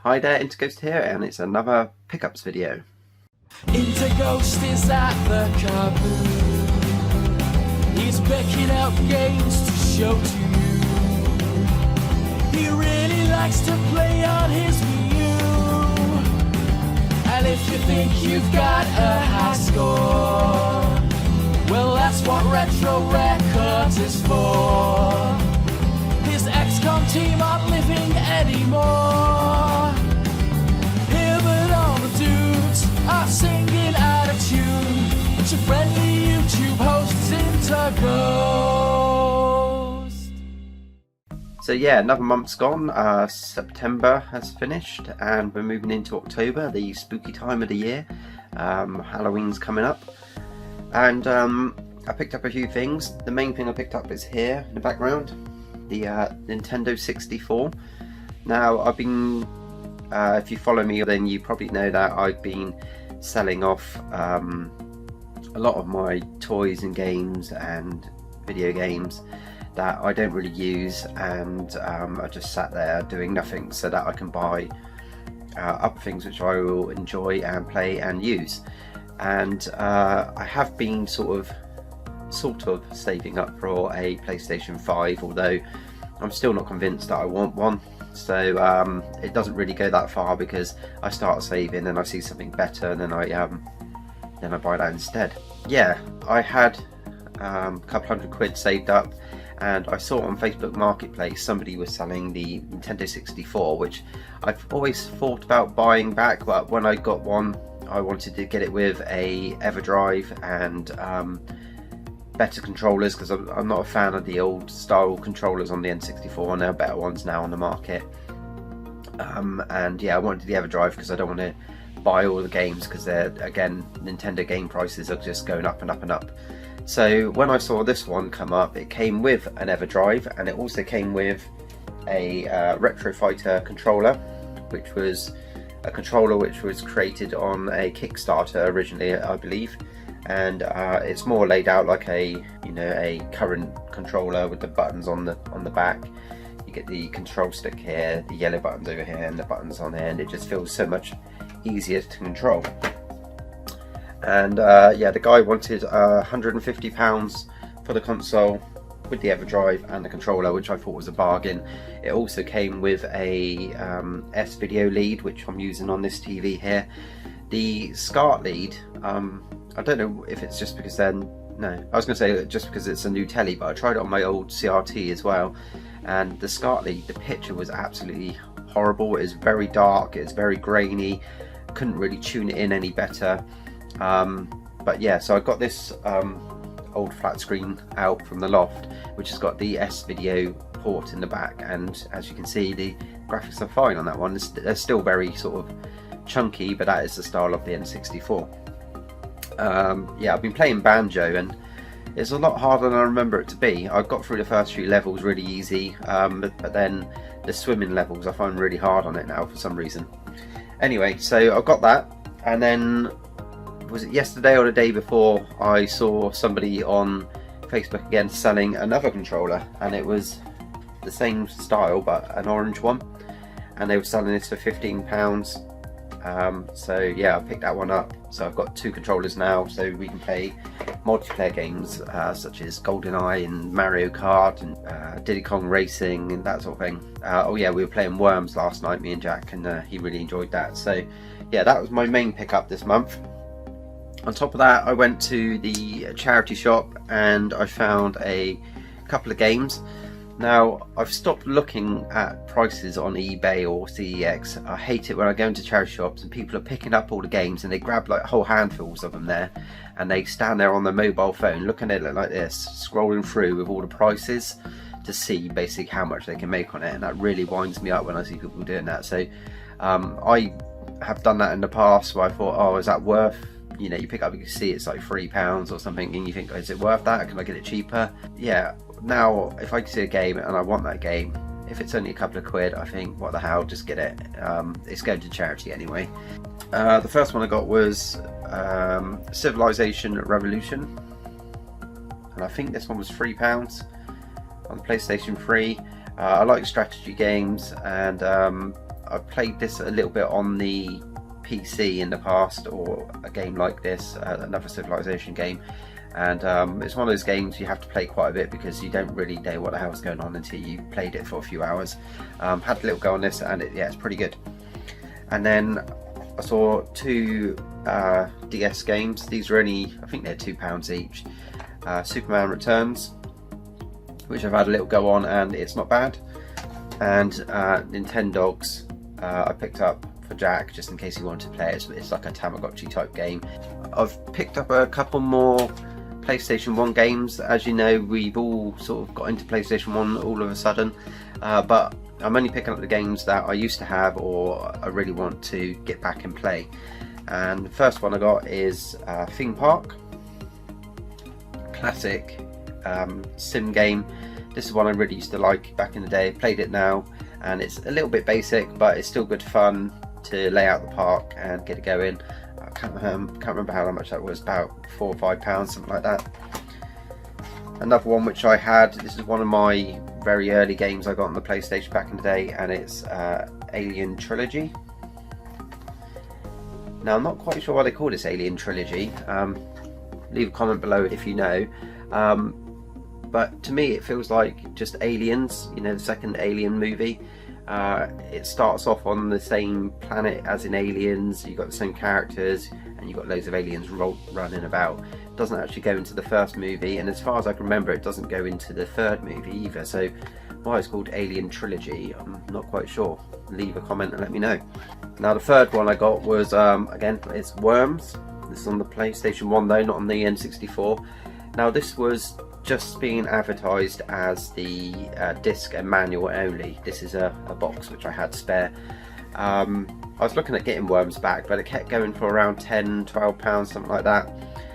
Hi there, Interghost here, and it's another pickups video. Interghost is at the caboose. He's picking up games to show to you. He really likes to play on his Wii U. And if you think you've got a high score, well, that's what Retro Records is for. His XCOM team aren't living anymore. Him and all the dudes are singing out of tune. It's your friendly YouTube hosts, Interghost. So yeah, another month's gone. September has finished and we're moving into October, the spooky time of the year. Halloween's coming up. And I picked up a few things. The main thing I picked up is here in the background, the Nintendo 64. Now I've been, if you follow me then you probably know that I've been selling off a lot of my toys and games and video games that I don't really use, and I just sat there doing nothing so that I can buy other things which I will enjoy and play and use. And I have been sort of saving up for a PlayStation 5, although I'm still not convinced that I want one. So it doesn't really go that far, because I start saving and I see something better and then I buy that instead. Yeah, I had a couple £100 saved up, and I saw on Facebook Marketplace somebody was selling the Nintendo 64, which I've always thought about buying back, but when I got one I wanted to get it with a EverDrive and better controllers, because I'm not a fan of the old style controllers on the N64, and there are better ones now on the market. And yeah, I wanted the EverDrive because I don't want to buy all the games, because they're, again, Nintendo game prices are just going up and up and up. So when I saw this one come up, it came with an EverDrive, and it also came with a Retro Fighter controller, which was a controller which was created on a Kickstarter originally, I believe, and it's more laid out like a current controller with the buttons on the back. You get the control stick here, the yellow buttons over here, and the buttons on here, and it just feels so much easier to control. And yeah, the guy wanted £150 for the console with the EverDrive and the controller, which I thought was a bargain. It also came with a S-video lead, which I'm using on this TV here. The SCART lead, I don't know if it's just because I was going to say just because it's a new telly, but I tried it on my old CRT as well, and the SCART lead, the picture was absolutely horrible. It was very dark, it's very grainy, couldn't really tune it in any better. But yeah, so I got this old flat screen out from the loft, which has got the S-video port in the back, and as you can see, the graphics are fine on that one. They're still very sort of chunky, but that is the style of the N64. Yeah, I've been playing banjo, and it's a lot harder than I remember it to be. I got through the first few levels really easy, but then the swimming levels I find really hard on it now for some reason. Anyway, so I got that, and then was it yesterday or the day before, I saw somebody on Facebook again selling another controller, and it was the same style but an orange one, and they were selling this for £15. So yeah, I picked that one up. So I've got two controllers now, so we can play multiplayer games such as GoldenEye and Mario Kart and Diddy Kong Racing and that sort of thing. Oh yeah, we were playing Worms last night, me and Jack, and he really enjoyed that. So yeah, that was my main pickup this month. On top of that, I went to the charity shop and I found a couple of games. Now, I've stopped looking at prices on eBay or CEX. I hate it when I go into charity shops and people are picking up all the games and they grab like whole handfuls of them there, and they stand there on their mobile phone looking at it like this, scrolling through with all the prices to see basically how much they can make on it, and that really winds me up when I see people doing that. So I have done that in the past where I thought, oh, is that worth, you pick up, you can see it's like £3 or something, and you think, is it worth that? Can I get it cheaper? Yeah, now if I see a game and I want that game, if it's only a couple of quid, I think, what the hell, just get it. It's going to charity anyway. The first one I got was Civilization Revolution, and I think this one was £3 on the PlayStation 3. I like strategy games, and I've played this a little bit on the PC in the past, or a game like this, another Civilization game, and it's one of those games you have to play quite a bit because you don't really know what the hell's going on until you played it for a few hours. Had a little go on this, and it's pretty good. And then I saw two DS games. These are only, I think they're £2 each. Superman Returns, which I've had a little go on, and it's not bad. And Nintendogs, I picked up for Jack just in case he wanted to play it. It's like a Tamagotchi type game. I've picked up a couple more PlayStation 1 games. As you know, we've all sort of got into PlayStation 1 all of a sudden, but I'm only picking up the games that I used to have or I really want to get back and play. And the first one I got is Theme Park. Classic sim game. This is one I really used to like back in the day. Played it now, and it's a little bit basic, but it's still good fun to lay out the park and get it going. I can't remember how much that was, about £4 or £5, something like that. Another one which I had, this is one of my very early games I got on the PlayStation back in the day, and it's Alien Trilogy. Now I'm not quite sure why they call this Alien Trilogy. Leave a comment below if you know. But to me it feels like just Aliens, you know, the second Alien movie. It starts off on the same planet as in Aliens, you've got the same characters, and you've got loads of aliens running about. It doesn't actually go into the first movie, and as far as I can remember it doesn't go into the third movie either, so why it's called Alien Trilogy I'm not quite sure. Leave a comment and let me know. Now the third one I got was, again, it's Worms. This is on the PlayStation 1 though, not on the N64. Now this was just being advertised as the disc and manual only. This is a box which I had spare. I was looking at getting Worms back, but it kept going for around £10–12, something like that,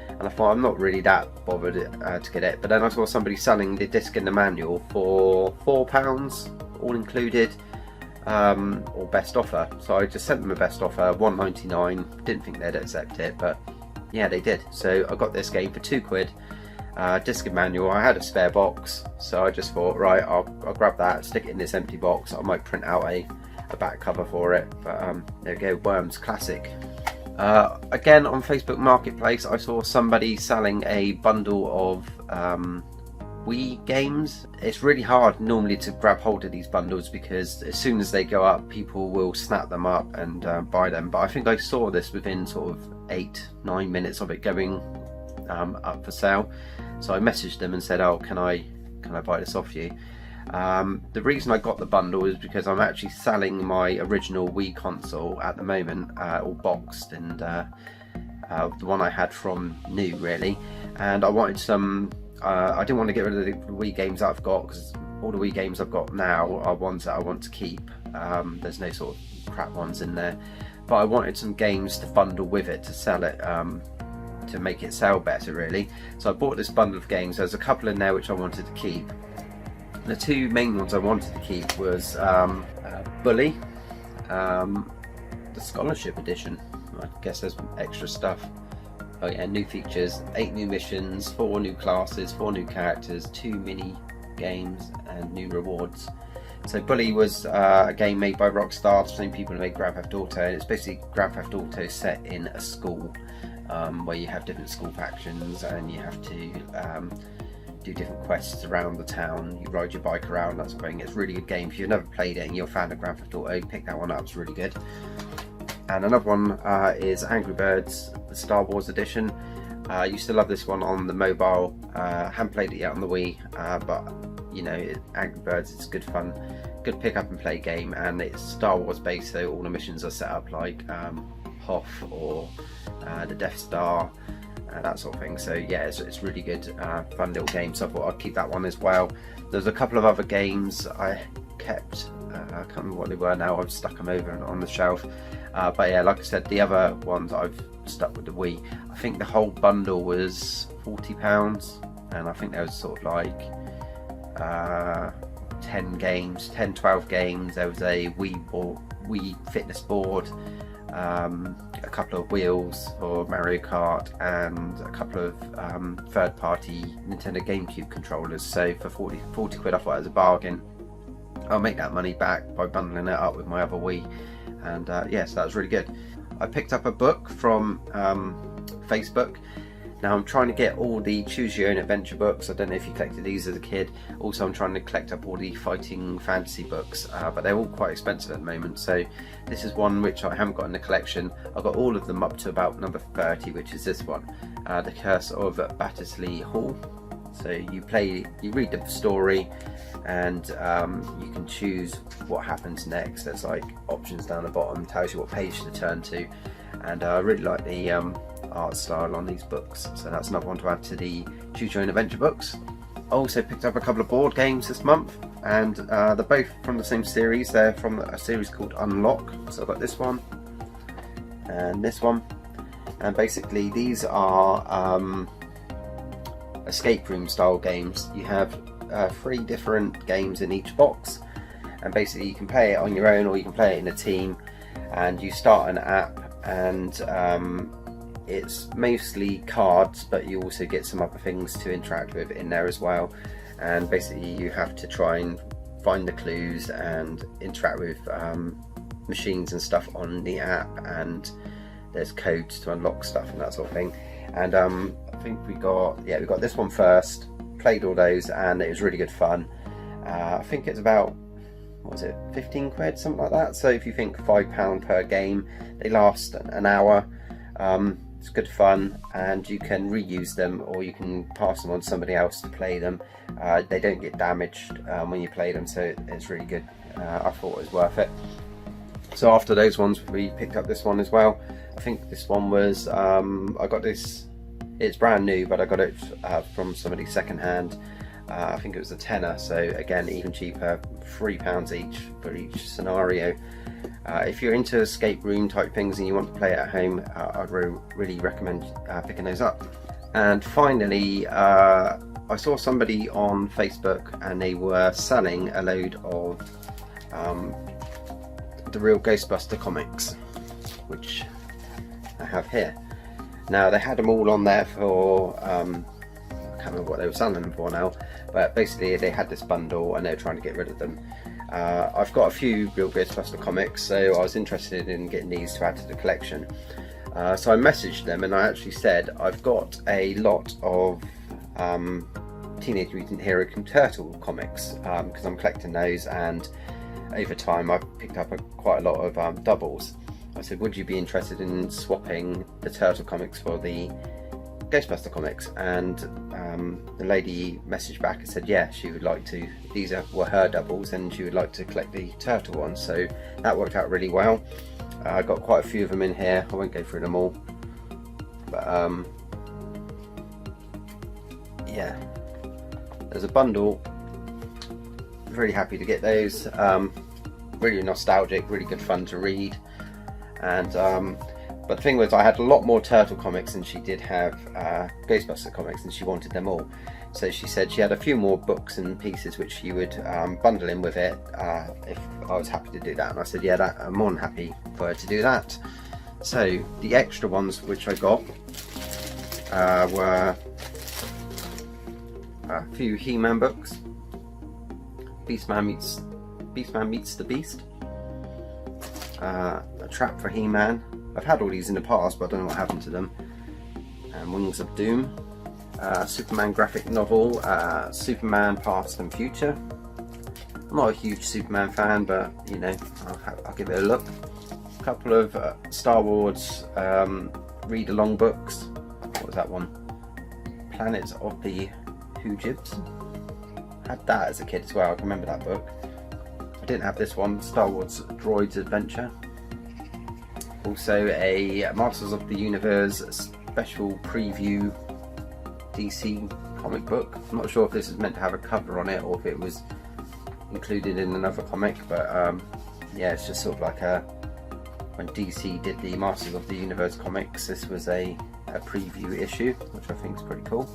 and I thought I'm not really that bothered to get it. But then I saw somebody selling the disc and the manual for £4 all included, or best offer, so I just sent them a best offer, £1.99. Didn't think they'd accept it, but yeah, they did. So I got this game for £2. Disc and manual. I had a spare box, so I just thought, right, I'll grab that, stick it in this empty box. I might print out a back cover for it, but there we go, Worms, classic. Again, on Facebook Marketplace I saw somebody selling a bundle of Wii games. It's really hard normally to grab hold of these bundles because as soon as they go up people will snap them up and buy them, but I think I saw this within sort of 8–9 minutes of it going up for sale. So I messaged them and said, oh, can I buy this off you? The reason I got the bundle is because I'm actually selling my original Wii console at the moment, all boxed, and the one I had from new really, and I wanted some, I didn't want to get rid of the Wii games that I've got, because all the Wii games I've got now are ones that I want to keep. There's no sort of crap ones in there, but I wanted some games to bundle with it to sell it, to make it sell better really. So I bought this bundle of games. There's a couple in there which I wanted to keep. The two main ones I wanted to keep was Bully, the Scholarship Edition. I guess there's extra stuff. Oh yeah, new features, 8 new missions, 4 new classes, 4 new characters, 2 mini games and new rewards. So Bully was a game made by Rockstar, the same people who made Grand Theft Auto, and it's basically Grand Theft Auto set in a school, where you have different school factions and you have to do different quests around the town. You ride your bike around, that sort of thing. It's a really good game. If you've never played it and you're a fan of Grand Theft Auto, pick that one up, it's really good. And another one is Angry Birds, the Star Wars edition. I used to love this one on the mobile. Haven't played it yet on the Wii, but you know, Angry Birds, it's good fun, good pick up and play game, and it's Star Wars based, so all the missions are set up like Hoth or the Death Star, that sort of thing. So yeah, it's really good, fun little game, so I thought I'd keep that one as well. There's a couple of other games I kept, I can't remember what they were now, I've stuck them over on the shelf, but yeah, like I said, the other ones I've stuck with the Wii. I think the whole bundle was £40, and I think there was sort of like 10–12 games. There was a Wii fitness board, a couple of wheels for Mario Kart, and a couple of third-party Nintendo GameCube controllers. So for 40 quid I thought it was a bargain. I'll make that money back by bundling it up with my other Wii. And yeah, so that was really good. I picked up a book from Facebook. Now I'm trying to get all the choose your own adventure books. I don't know if you collected these as a kid. Also I'm trying to collect up all the fighting fantasy books, but they're all quite expensive at the moment. So this is one which I haven't got in the collection. I've got all of them up to about number 30, which is this one, The Curse of Battersley Hall. So you read the story, and you can choose what happens next. There's like options down the bottom, tells you what page to turn to, and I really like the art style on these books, so that's another one to add to the choose your own adventure books. I also picked up a couple of board games this month, and they're both from the same series. They're from a series called Unlock. So I've got this one and this one, and basically these are escape room style games. You have 3 different games in each box, and basically you can play it on your own or you can play it in a team, and you start an app, and it's mostly cards, but you also get some other things to interact with in there as well. And basically you have to try and find the clues and interact with machines and stuff on the app, and there's codes to unlock stuff and that sort of thing. And I think we got this one first, played all those, and it was really good fun. I think it's about, what was it, 15 quid, something like that. So if you think £5 per game, they last an hour. It's good fun, and you can reuse them or you can pass them on to somebody else to play them. They don't get damaged when you play them, so it's really good. I thought it was worth it. So after those ones, we picked up this one as well. I think this one was, I got this, it's brand new, but I got it from somebody second hand. I think it was a tenner, so again even cheaper, £3 each for each scenario. If you're into escape room type things and you want to play it at home, I'd really recommend picking those up. And finally, I saw somebody on Facebook and they were selling a load of the real Ghostbuster comics, which I have here. Now they had them all on there for, I can't remember what they were selling them for now, but basically they had this bundle and they were trying to get rid of them. I've got a few real Ghostbuster comics, so I was interested in getting these to add to the collection. So I messaged them and I actually said I've got a lot of Teenage Mutant Hero Turtle comics because I'm collecting those, and over time I've picked up quite a lot of doubles. I said, would you be interested in swapping the Turtle comics for the Ghostbuster comics? And the lady messaged back and said yeah, she would like to. These were her doubles and she would like to collect the Turtle ones, so that worked out really well. I got quite a few of them in here. I won't go through them all, but yeah, there's a bundle. Really happy to get those. Really nostalgic, really good fun to read. And but the thing was, I had a lot more Turtle comics than she did have Ghostbuster comics, and she wanted them all. So she said she had a few more books and pieces which she would bundle in with it if I was happy to do that. And I said yeah, I'm more than happy for her to do that. So the extra ones which I got were a few He-Man books, Beastman meets the Beast, A Trap for He-Man. I've had all these in the past, but I don't know what happened to them. And Wings of Doom, Superman graphic novel, Superman Past and Future. I'm not a huge Superman fan, but you know, I'll give it a look. A couple of Star Wars read-along books. What was that one? Planets of the Hoojibs. Had that as a kid as well. I can remember that book. I didn't have this one, Star Wars Droids Adventure. Also a Masters of the Universe special preview DC comic book. I'm not sure if this is meant to have a cover on it or if it was included in another comic, but yeah, it's just sort of like when DC did the Masters of the Universe comics, this was a preview issue, which I think is pretty cool.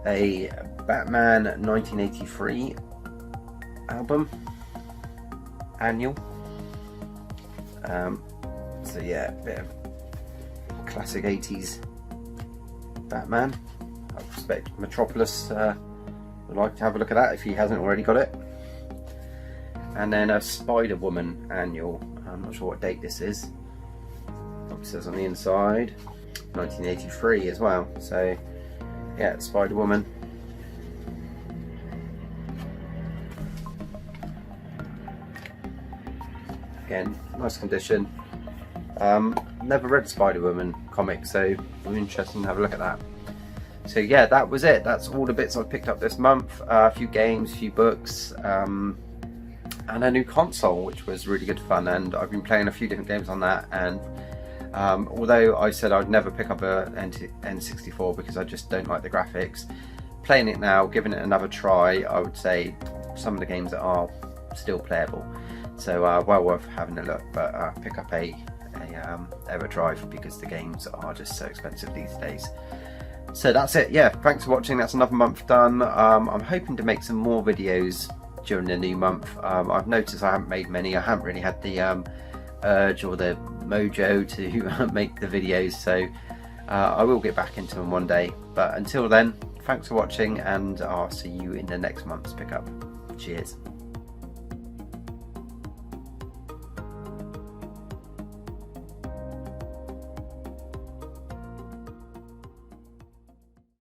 A Batman 1983 album annual. So yeah, a bit of classic 80s Batman. I expect Metropolis would like to have a look at that if he hasn't already got it. and then a Spider-Woman annual. I'm not sure what date this is. It says on the inside 1983 as well. So yeah, Spider-Woman. Again, nice condition. Never read Spider-Woman comic, so I'm interested to have a look at that. So yeah, that was it. That's all the bits I've picked up this month. A few games, a few books, and a new console, which was really good fun. And I've been playing a few different games on that. And although I said I'd never pick up a N64 because I just don't like the graphics, playing it now, giving it another try, I would say some of the games are still playable. So well worth having a look. But pick up a EverDrive because the games are just so expensive these days. So that's it. Yeah, thanks for watching. That's another month done. I'm hoping to make some more videos during the new month. I've noticed I haven't made many. I haven't really had the urge or the mojo to make the videos, so I will get back into them one day. But until then, thanks for watching, and I'll see you in the next month's pickup. Cheers.